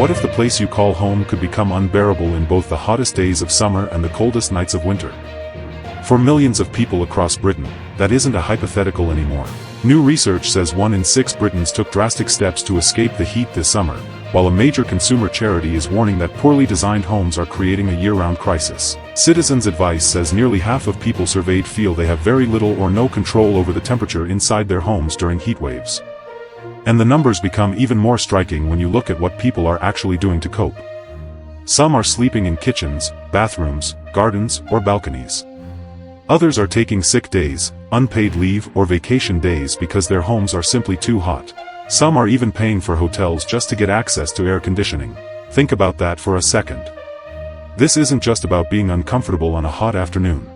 what if the place you call home could become unbearable in both the hottest days of summer and the coldest nights of winter? For millions of people across Britain, that isn't a hypothetical anymore. New research says 1 in 6 Britons took drastic steps to escape the heat this summer, while a major consumer charity is warning that poorly designed homes are creating a year-round crisis. Citizens Advice says nearly half of people surveyed feel they have very little or no control over the temperature inside their homes during heat waves. And the numbers become even more striking when you look at what people are actually doing to cope. Some are sleeping in kitchens, bathrooms, gardens, or balconies. Others are taking sick days, unpaid leave or vacation days because their homes are simply too hot. Some are even paying for hotels just to get access to air conditioning. Think about that for a second. This isn't just about being uncomfortable on a hot afternoon.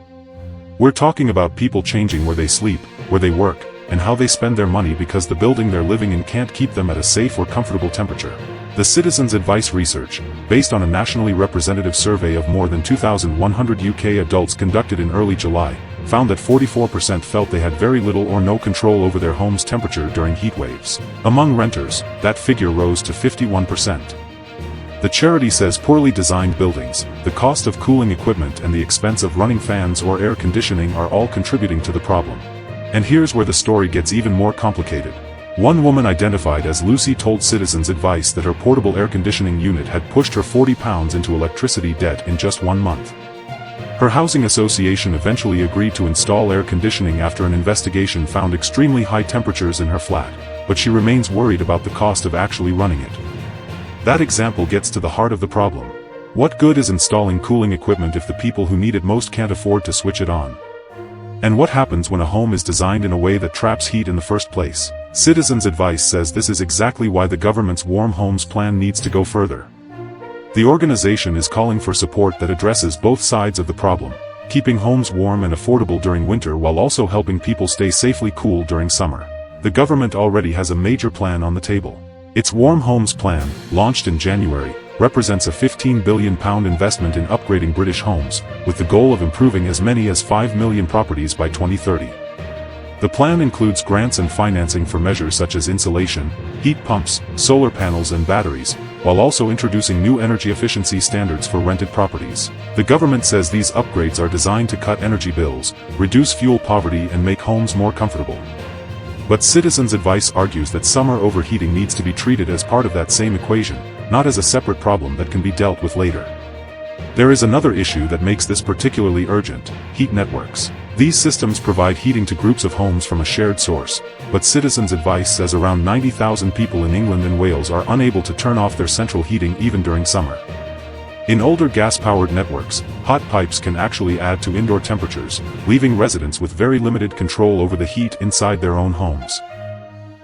We're talking about people changing where they sleep, where they work, and how they spend their money because the building they're living in can't keep them at a safe or comfortable temperature. The Citizens Advice research, based on a nationally representative survey of more than 2,100 UK adults conducted in early July, found that 44% felt they had very little or no control over their home's temperature during heat waves. Among renters, that figure rose to 51%. The charity says poorly designed buildings, the cost of cooling equipment and the expense of running fans or air conditioning are all contributing to the problem. And here's where the story gets even more complicated. One woman identified as Lucy told Citizens Advice that her portable air conditioning unit had pushed her £40 into electricity debt in just 1 month. Her housing association eventually agreed to install air conditioning after an investigation found extremely high temperatures in her flat, but she remains worried about the cost of actually running it. That example gets to the heart of the problem. What good is installing cooling equipment if the people who need it most can't afford to switch it on? And what happens when a home is designed in a way that traps heat in the first place? Citizens Advice says this is exactly why the government's Warm Homes Plan needs to go further. The organization is calling for support that addresses both sides of the problem, keeping homes warm and affordable during winter while also helping people stay safely cool during summer. The government already has a major plan on the table. Its Warm Homes Plan, launched in January, represents a £15 billion investment in upgrading British homes, with the goal of improving as many as 5 million properties by 2030. The plan includes grants and financing for measures such as insulation, heat pumps, solar panels and batteries, while also introducing new energy efficiency standards for rented properties. The government says these upgrades are designed to cut energy bills, reduce fuel poverty and make homes more comfortable. But Citizens Advice argues that summer overheating needs to be treated as part of that same equation, not as a separate problem that can be dealt with later. There is another issue that makes this particularly urgent: heat networks. These systems provide heating to groups of homes from a shared source, but Citizens Advice says around 90,000 people in England and Wales are unable to turn off their central heating even during summer. In older gas-powered networks, hot pipes can actually add to indoor temperatures, leaving residents with very limited control over the heat inside their own homes.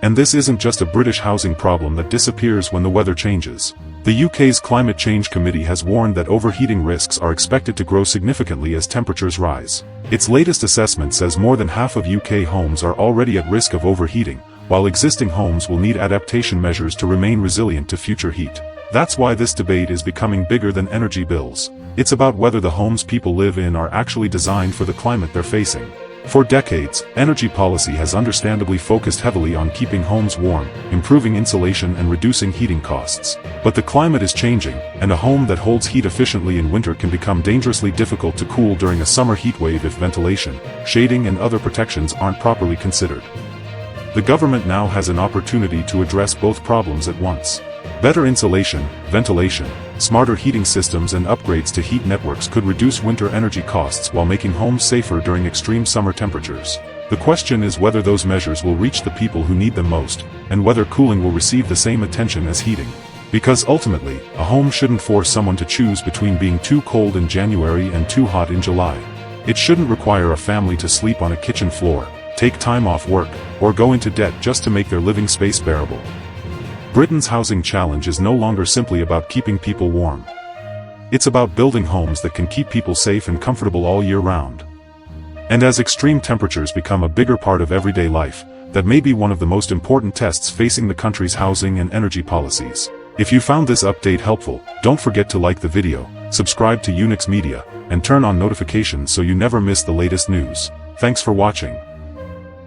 And this isn't just a British housing problem that disappears when the weather changes. The UK's Climate Change Committee has warned that overheating risks are expected to grow significantly as temperatures rise. Its latest assessment says more than half of UK homes are already at risk of overheating, while existing homes will need adaptation measures to remain resilient to future heat. That's why this debate is becoming bigger than energy bills. It's about whether the homes people live in are actually designed for the climate they're facing. For decades, energy policy has understandably focused heavily on keeping homes warm, improving insulation and reducing heating costs. But the climate is changing, and a home that holds heat efficiently in winter can become dangerously difficult to cool during a summer heatwave if ventilation, shading and other protections aren't properly considered. The government now has an opportunity to address both problems at once. Better insulation, ventilation, smarter heating systems and upgrades to heat networks could reduce winter energy costs while making homes safer during extreme summer temperatures. The question is whether those measures will reach the people who need them most, and whether cooling will receive the same attention as heating. Because ultimately, a home shouldn't force someone to choose between being too cold in January and too hot in July. It shouldn't require a family to sleep on a kitchen floor, take time off work, or go into debt just to make their living space bearable. Britain's housing challenge is no longer simply about keeping people warm. It's about building homes that can keep people safe and comfortable all year round. And as extreme temperatures become a bigger part of everyday life, that may be one of the most important tests facing the country's housing and energy policies. If you found this update helpful, don't forget to like the video, subscribe to Unix Media, and turn on notifications so you never miss the latest news. Thanks for watching.